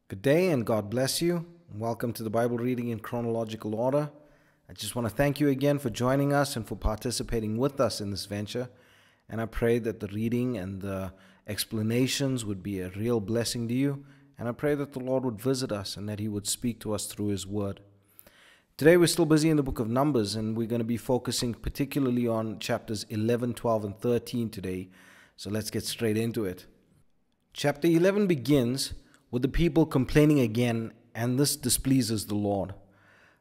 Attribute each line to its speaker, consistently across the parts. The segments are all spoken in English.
Speaker 1: Good day and God bless you. Welcome to the Bible reading in chronological order. I just want to thank you again for joining us and for participating with us in this venture. And I pray that the reading and the explanations would be a real blessing to you. And I pray that the Lord would visit us and that He would speak to us through His Word. Today we're still busy in the book of Numbers, and we're going to be focusing particularly on chapters 11, 12, and 13 today. So let's get straight into it. Chapter 11 begins with the people complaining again, and this displeases the Lord.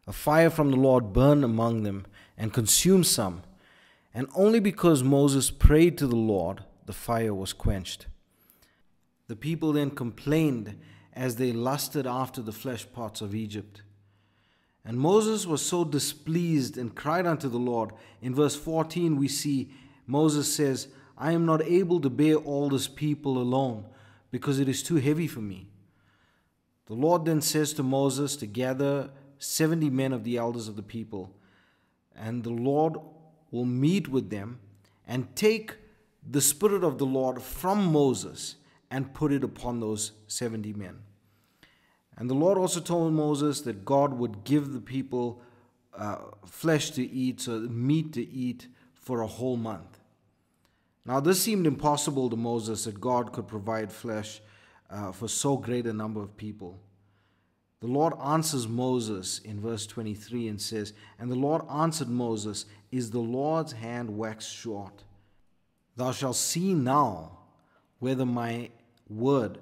Speaker 1: A fire from the Lord burned among them and consumed some, and only because Moses prayed to the Lord, the fire was quenched. The people then complained as they lusted after the flesh pots of Egypt. And Moses was so displeased and cried unto the Lord. In verse 14 we see Moses says, I am not able to bear all this people alone, because it is too heavy for me. The Lord then says to Moses to gather 70 men of the elders of the people, and the Lord will meet with them and take the Spirit of the Lord from Moses and put it upon those 70 men. And the Lord also told Moses that God would give the people flesh to eat, so meat to eat for a whole month. Now this seemed impossible to Moses, that God could provide flesh for so great a number of people. The Lord answers Moses in verse 23 and says, And the Lord answered Moses, Is the Lord's hand waxed short? Thou shalt see now whether my word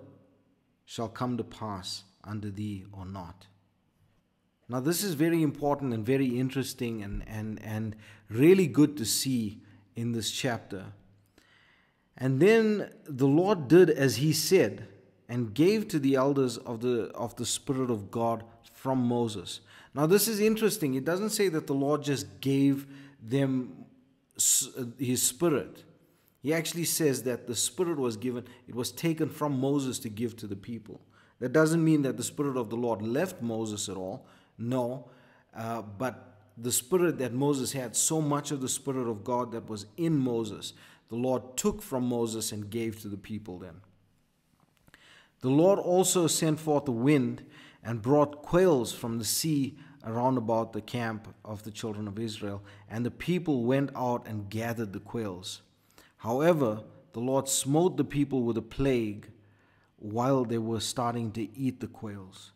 Speaker 1: shall come to pass unto thee or not. Now this is very important and very interesting and really good to see in this chapter. And then the Lord did as He said, and gave to the elders of the Spirit of God from Moses. Now this is interesting. It doesn't say that the Lord just gave them His Spirit. He actually says that the Spirit was given, it was taken from Moses to give to the people. That doesn't mean that the Spirit of the Lord left Moses at all. No, but the Spirit that Moses had, so much of the Spirit of God that was in Moses, the Lord took from Moses and gave to the people then. The Lord also sent forth a wind and brought quails from the sea around about the camp of the children of Israel, and the people went out and gathered the quails. However, the Lord smote the people with a plague while they were starting to eat the quails.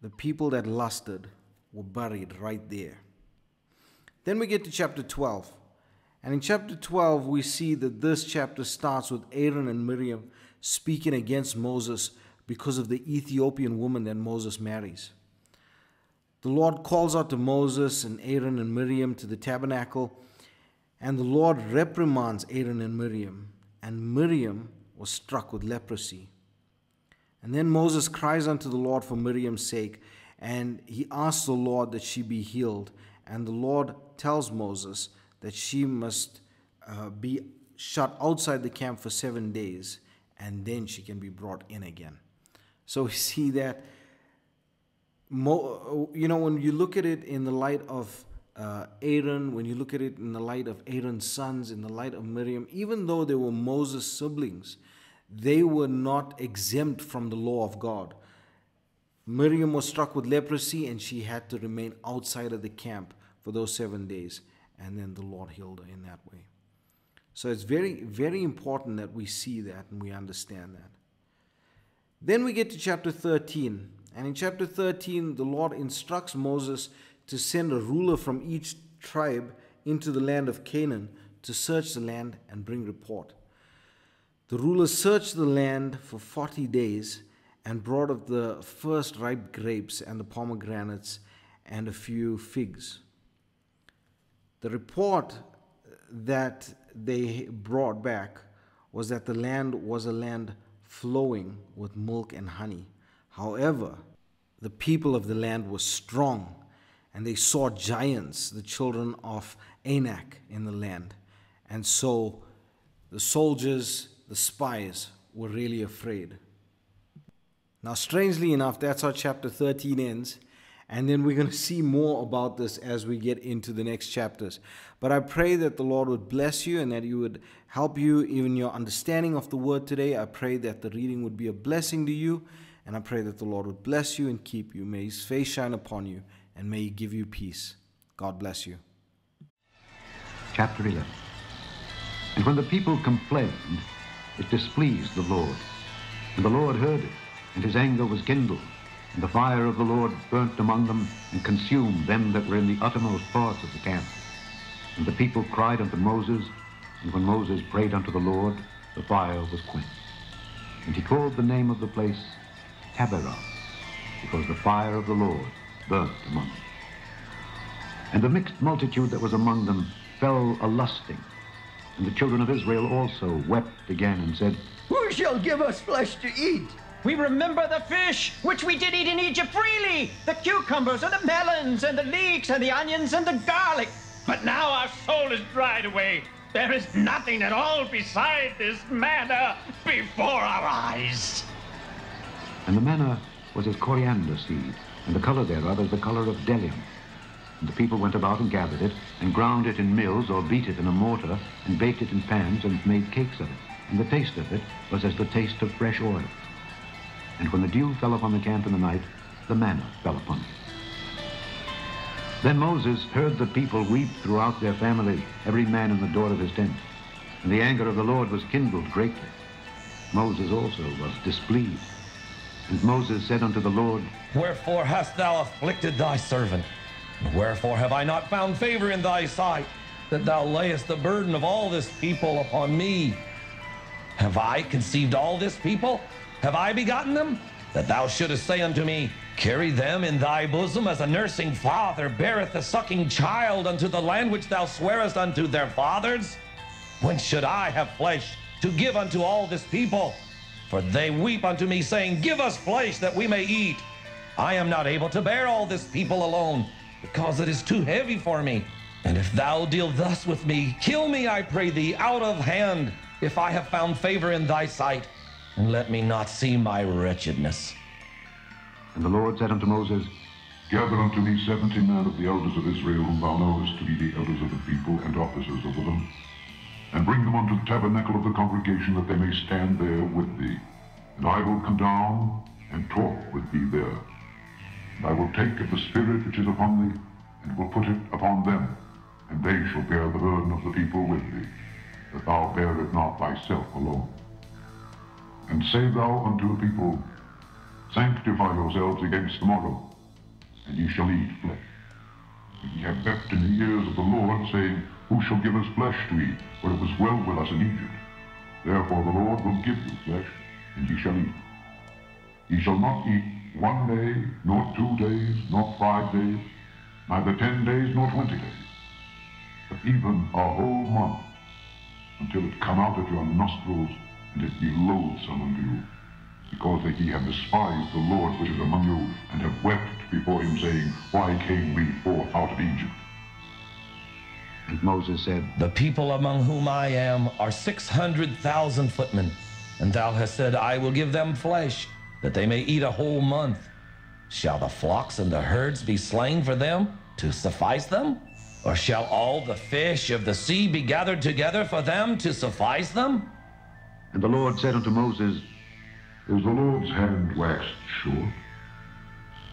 Speaker 1: The people that lusted were buried right there. Then we get to chapter 12. And in chapter 12, we see that this chapter starts with Aaron and Miriam speaking against Moses because of the Ethiopian woman that Moses marries. The Lord calls out to Moses and Aaron and Miriam to the tabernacle, and the Lord reprimands Aaron and Miriam was struck with leprosy. And then Moses cries unto the Lord for Miriam's sake, and he asks the Lord that she be healed. And the Lord tells Moses that she must be shut outside the camp for 7 days, and then she can be brought in again. So we see that, when you look at it in the light of Aaron, when you look at it in the light of Aaron's sons, in the light of Miriam, even though they were Moses' siblings, they were not exempt from the law of God. Miriam was struck with leprosy, and she had to remain outside of the camp for those 7 days, and then the Lord healed her in that way. So it's very, very important that we see that and we understand that. Then we get to chapter 13. And in chapter 13, the Lord instructs Moses to send a ruler from each tribe into the land of Canaan to search the land and bring report. The ruler searched the land for 40 days and brought of the first ripe grapes and the pomegranates and a few figs. The report that they brought back was that the land was a land flowing with milk and honey. However, the people of the land were strong, and they saw giants, the children of Anak, in the land. And so the soldiers, the spies, were really afraid. Now, strangely enough, that's how chapter 13 ends. And then we're going to see more about this as we get into the next chapters. But I pray that the Lord would bless you and that He would help you in your understanding of the Word today. I pray that the reading would be a blessing to you And I pray that the Lord would bless you and keep you. May his face shine upon you, and may he give you peace. God bless you.
Speaker 2: Chapter 11. And when the people complained, it displeased the Lord. And the Lord heard it, and his anger was kindled. And the fire of the Lord burnt among them, and consumed them that were in the uttermost parts of the camp. And the people cried unto Moses, and when Moses prayed unto the Lord, the fire was quenched. And he called the name of the place Taberah, because the fire of the Lord burnt among them. And the mixed multitude that was among them fell a-lusting. And the children of Israel also wept again, and said,
Speaker 3: Who shall give us flesh to eat?
Speaker 4: We remember the fish which we did eat in Egypt freely, the cucumbers and the melons and the leeks and the onions and the garlic. But now our soul is dried away. There is nothing at all beside this manna before our eyes.
Speaker 2: And the manna was as coriander seed, and the color thereof as the color of bdellium. And the people went about and gathered it, and ground it in mills, or beat it in a mortar, and baked it in pans, and made cakes of it. And the taste of it was as the taste of fresh oil. And when the dew fell upon the camp in the night, the manna fell upon it. Then Moses heard the people weep throughout their family, every man in the door of his tent. And the anger of the Lord was kindled greatly. Moses also was displeased. And Moses said unto the Lord,
Speaker 5: Wherefore hast thou afflicted thy servant? And wherefore have I not found favor in thy sight, that thou layest the burden of all this people upon me? Have I conceived all this people? Have I begotten them? That thou shouldest say unto me, Carry them in thy bosom, as a nursing father beareth a sucking child unto the land which thou swearest unto their fathers? When should I have flesh to give unto all this people? For they weep unto me, saying, Give us flesh that we may eat. I am not able to bear all this people alone, because it is too heavy for me. And if thou deal thus with me, kill me, I pray thee, out of hand, if I have found favor in thy sight, and let me not see my wretchedness.
Speaker 2: And the Lord said unto Moses,
Speaker 6: Gather unto me 70 men of the elders of Israel, whom thou knowest to be the elders of the people and officers over them, and bring them unto the tabernacle of the congregation, that they may stand there with thee. And I will come down and talk with thee there. And I will take of the Spirit which is upon thee, and will put it upon them, and they shall bear the burden of the people with thee, that thou bear it not thyself alone. And say thou unto the people, Sanctify yourselves against tomorrow, and ye shall eat flesh. And ye have wept in the ears of the Lord, saying, Who shall give us flesh to eat, for it was well with us in Egypt? Therefore the Lord will give you flesh, and ye shall eat. Ye shall not eat 1 day, nor 2 days, nor 5 days, neither 10 days, nor 20 days, but even a whole month, until it come out of your nostrils, and it be loathsome unto you, because that ye have despised the Lord which is among you, and have wept before him, saying, Why came we forth out of Egypt?
Speaker 2: And Moses said,
Speaker 5: The people among whom I am are 600,000 footmen, and thou hast said, I will give them flesh, that they may eat a whole month. Shall the flocks and the herds be slain for them to suffice them? Or shall all the fish of the sea be gathered together for them to suffice them?
Speaker 2: And the Lord said unto Moses,
Speaker 6: Is the Lord's hand waxed short?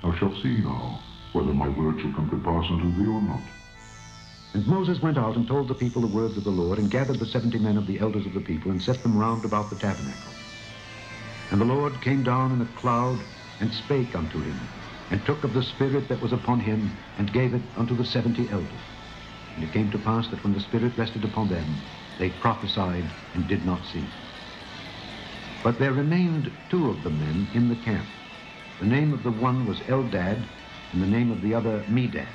Speaker 6: Thou shalt see now whether my word shall come to pass unto thee or not.
Speaker 2: And Moses went out and told the people the words of the Lord, and gathered the 70 men of the elders of the people, and set them round about the tabernacle. And the Lord came down in a cloud, and spake unto him, and took of the Spirit that was upon him, and gave it unto the 70 elders. And it came to pass that when the Spirit rested upon them, they prophesied and did not see. But there remained 2 of the men in the camp. The name of the one was Eldad, and the name of the other Medad.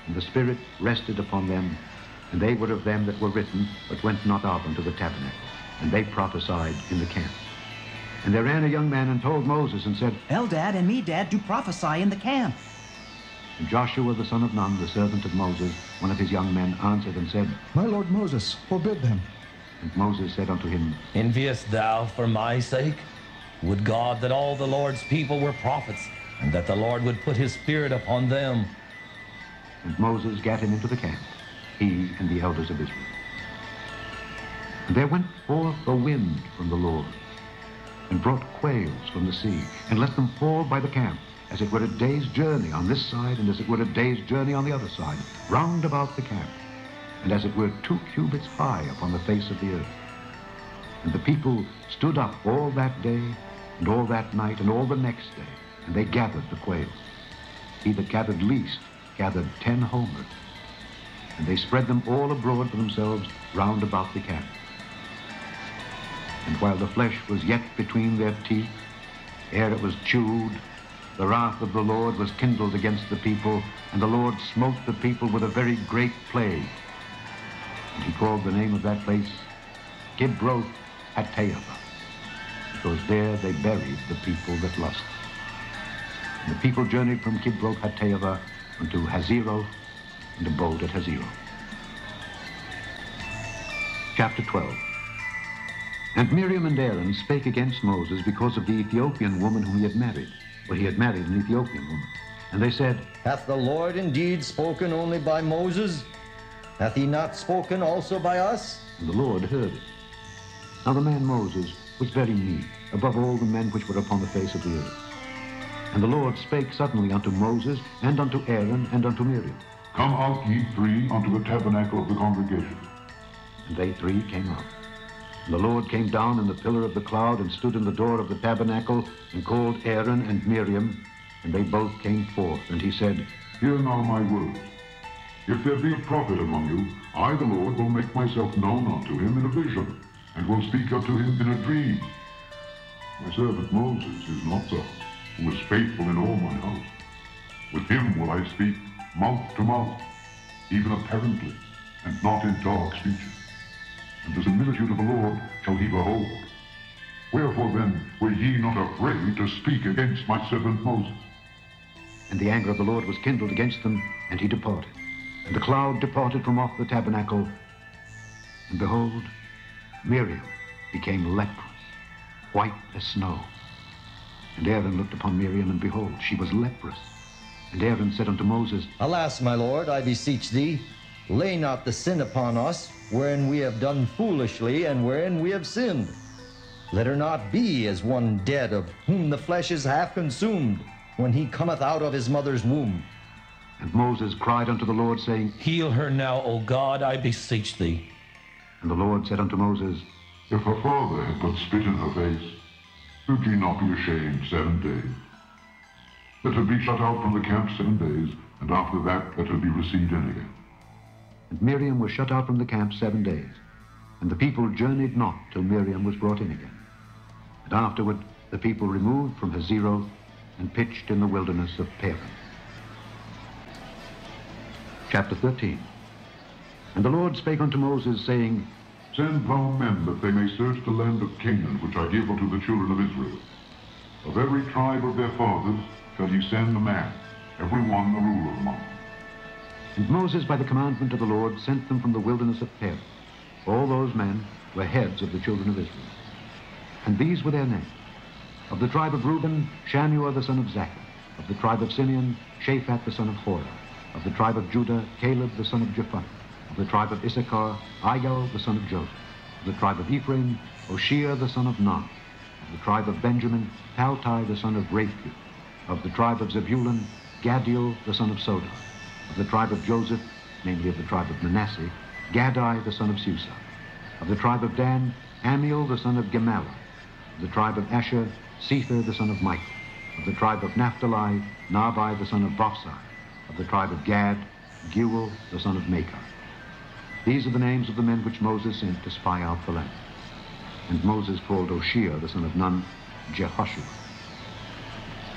Speaker 2: And the Spirit rested upon them, and they were of them that were written, but went not out unto the tabernacle. And they prophesied in the camp. And there ran a young man and told Moses, and said,
Speaker 7: Eldad and Medad do prophesy in the camp.
Speaker 2: And Joshua the son of Nun, the servant of Moses, one of his young men, answered and said,
Speaker 8: My lord Moses, forbid them.
Speaker 2: And Moses said unto him,
Speaker 5: Enviest thou for my sake? Would God that all the Lord's people were prophets, and that the Lord would put his Spirit upon them.
Speaker 2: And Moses gat him into the camp, he and the elders of Israel. And there went forth a wind from the Lord, and brought quails from the sea, and let them fall by the camp, as it were a day's journey on this side, and as it were a day's journey on the other side, round about the camp, and as it were 2 cubits high upon the face of the earth. And the people stood up all that day, and all that night, and all the next day, and they gathered the quails. He that gathered least gathered 10 homers, and they spread them all abroad for themselves round about the camp. And while the flesh was yet between their teeth, ere it was chewed, the wrath of the Lord was kindled against the people, and the Lord smote the people with a very great plague. And he called the name of that place Kibroth Hattaavah, because there they buried the people that lusted. And the people journeyed from Kibroth Hattaavah unto Hazeroth, and abode at Hazeroth. Chapter 12. And Miriam and Aaron spake against Moses because of the Ethiopian woman whom he had married. For he had married an Ethiopian woman. And they said,
Speaker 4: Hath the Lord indeed spoken only by Moses? Hath he not spoken also by us?
Speaker 2: And the Lord heard it. Now the man Moses was very meek, above all the men which were upon the face of the earth. And the Lord spake suddenly unto Moses, and unto Aaron, and unto Miriam.
Speaker 6: Come out ye 3 unto the tabernacle of the congregation.
Speaker 2: And they 3 came out. And the Lord came down in the pillar of the cloud, and stood in the door of the tabernacle, and called Aaron and Miriam, and they both came forth. And he said,
Speaker 6: Hear now my words. If there be a prophet among you, I, the Lord, will make myself known unto him in a vision, and will speak unto him in a dream. My servant Moses is not so, who is faithful in all my house. With him will I speak mouth to mouth, even apparently, and not in dark speeches. And the similitude of the Lord shall he behold. Wherefore then were ye not afraid to speak against my servant Moses?
Speaker 2: And the anger of the Lord was kindled against them, and he departed. And the cloud departed from off the tabernacle, and behold, Miriam became leprous, white as snow. And Aaron looked upon Miriam, and behold, she was leprous. And Aaron said unto Moses,
Speaker 4: Alas, my Lord, I beseech thee, lay not the sin upon us, wherein we have done foolishly, and wherein we have sinned. Let her not be as one dead, of whom the flesh is half consumed, when he cometh out of his mother's womb.
Speaker 2: And Moses cried unto the Lord, saying,
Speaker 5: Heal her now, O God, I beseech thee.
Speaker 2: And the Lord said unto Moses,
Speaker 6: If her father had but spit in her face, should ye not be ashamed 7 days? Let her be shut out from the camp 7 days, and after that let her be received in again.
Speaker 2: And Miriam was shut out from the camp 7 days. And the people journeyed not till Miriam was brought in again. And afterward the people removed from Hazeroth, and pitched in the wilderness of Paran. Chapter 13. And the Lord spake unto Moses, saying,
Speaker 6: Send thou men that they may search the land of Canaan, which I give unto the children of Israel. Of every tribe of their fathers shall ye send a man, every one a ruler among them.
Speaker 2: And Moses, by the commandment of the Lord, sent them from the wilderness of Paran. All those men were heads of the children of Israel. And these were their names. Of the tribe of Reuben, Shammua the son of Zaccur. Of the tribe of Simeon, Shaphat the son of Hora. Of the tribe of Judah, Caleb the son of Jephunneh. Of the tribe of Issachar, Igal the son of Joseph. Of the tribe of Ephraim, Hoshea the son of Nun. Of the tribe of Benjamin, Paltai the son of Raphu. Of the tribe of Zebulun, Gadiel the son of Sodar. Of the tribe of Joseph, namely of the tribe of Manasseh, Gadai the son of Susa. Of the tribe of Dan, Amiel the son of Gemalah. Of the tribe of Asher, Sether the son of Michael. Of the tribe of Naphtali, Nabai the son of Vophsi. Of the tribe of Gad, Geuel the son of Machir. These are the names of the men which Moses sent to spy out the land. And Moses called Hoshea the son of Nun, Jehoshua.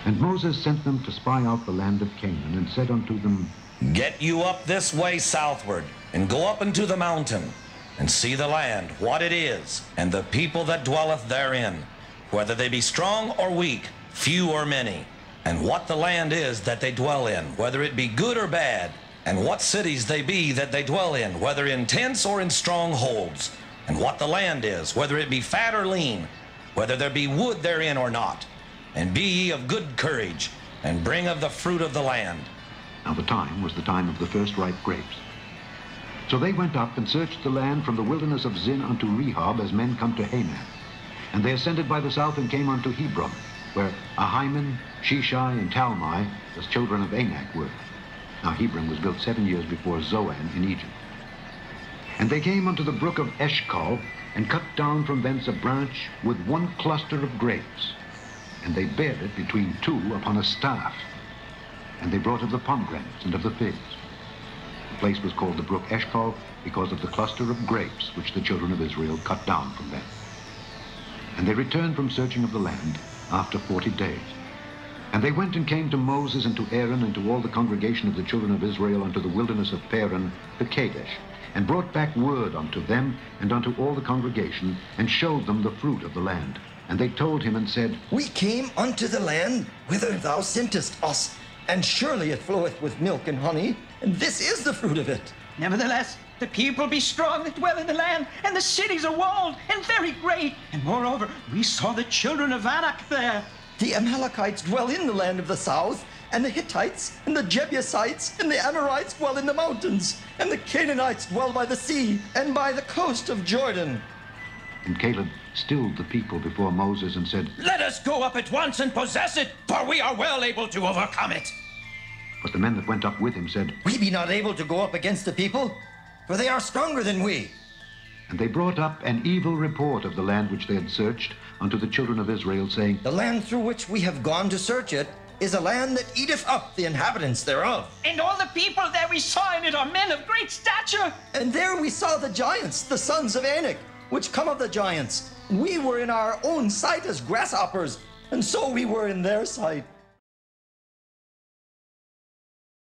Speaker 2: And Moses sent them to spy out the land of Canaan, and said unto them,
Speaker 5: Get you up this way southward, and go up into the mountain, and see the land, what it is, and the people that dwelleth therein, whether they be strong or weak, few or many, and what the land is that they dwell in, whether it be good or bad, and what cities they be that they dwell in, whether in tents or in strongholds, and what the land is, whether it be fat or lean, whether there be wood therein or not. And be ye of good courage, and bring of the fruit of the land.
Speaker 2: Now the time was the time of the first ripe grapes. So they went up and searched the land from the wilderness of Zin unto Rehob, as men come to Hamath. And they ascended by the south and came unto Hebron, where Ahiman, Sheshai, and Talmai, the children of Anak, were. Now Hebron was built 7 years before Zoan in Egypt. And they came unto the brook of Eshcol, and cut down from thence a branch with one cluster of grapes. And they bared it between two upon a staff. And they brought of the pomegranates and of the figs. The place was called the brook Eshcol because of the cluster of grapes which the children of Israel cut down from them. And they returned from searching of the land after 40 days. And they went and came to Moses and to Aaron and to all the congregation of the children of Israel unto the wilderness of Paran to Kadesh, and brought back word unto them and unto all the congregation, and showed them the fruit of the land. And they told him and said,
Speaker 3: We came unto the land whither thou sentest us, and surely it floweth with milk and honey, and this is the fruit of it.
Speaker 4: Nevertheless, the people be strong that dwell in the land, and the cities are walled and very great. And moreover, we saw the children of Anak there.
Speaker 3: The Amalekites dwell in the land of the south, and the Hittites, and the Jebusites, and the Amorites dwell in the mountains, and the Canaanites dwell by the sea, and by the coast of Jordan.
Speaker 2: And Caleb stilled the people before Moses and said,
Speaker 4: Let us go up at once and possess it, for we are well able to overcome it.
Speaker 2: But the men that went up with him said,
Speaker 3: We be not able to go up against the people, for they are stronger than we.
Speaker 2: And they brought up an evil report of the land which they had searched unto the children of Israel, saying,
Speaker 3: The land through which we have gone to search it is a land that eateth up the inhabitants thereof.
Speaker 4: And all the people that we saw in it are men of great stature.
Speaker 3: And there we saw the giants, the sons of Anak, which come of the giants. We were in our own sight as grasshoppers, and so we were in their sight.